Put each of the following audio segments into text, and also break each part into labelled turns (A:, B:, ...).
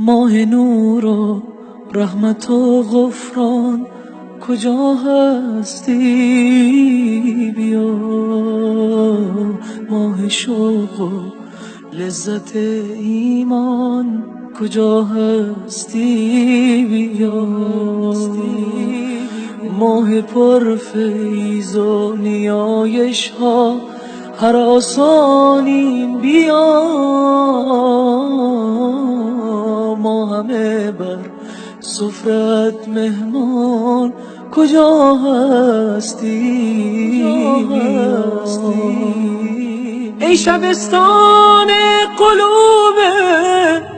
A: ماه نور و رحمت و غفران کجا هستی؟ بیا ماه شوق و لذت ایمان کجا هستی؟ بیا ماه پرفیض و نیایش ها هر آسانیم بیا ما همه بر سفرت مهمان کجا هستی؟ ای شبستان قلوب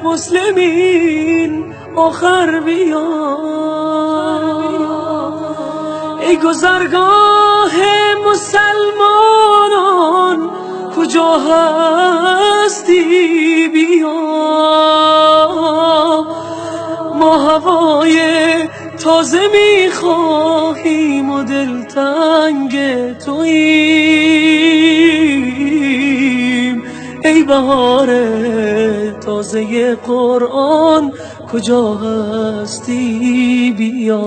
A: مسلمین آخر بیا ای گذرگاه مسلمانان کجا هستی؟ بیا ما هوای تازه میخواهیم و دلتنگ توییم ای بهار تازه قرآن کجا هستی؟ بیا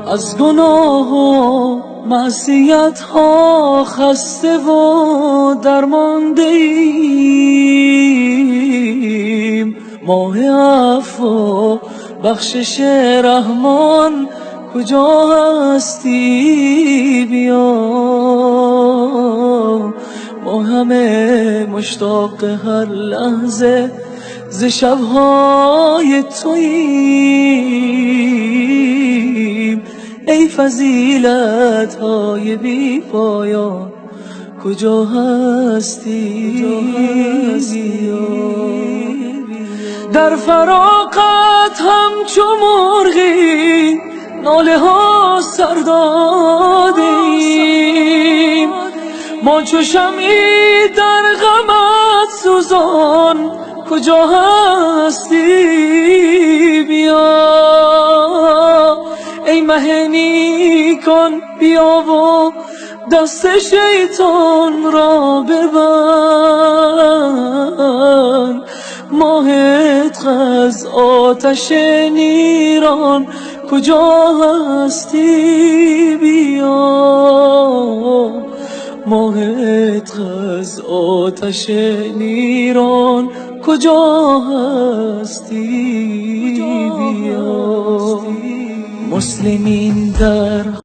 A: از گناه و معصیت ها خسته و درمانده ایم ماه عفو و بخشش رحمان کجا هستی؟ بیا ما همه مشتاق هر لحظه ز شبهای توییم ای فضیلت های بی پایان کجا هستی؟ در فراقت همچو مرغی ناله ها سر دادیم ما چو شمعی در غمت سوزان کجا هستی؟ بیا ای مه نیکان بیا و دست شیطان را ببند ماهت از آتش نیران کجا هستی؟ بیا ماهت از آتش نیران کجا هستی؟ بیا مسلمین در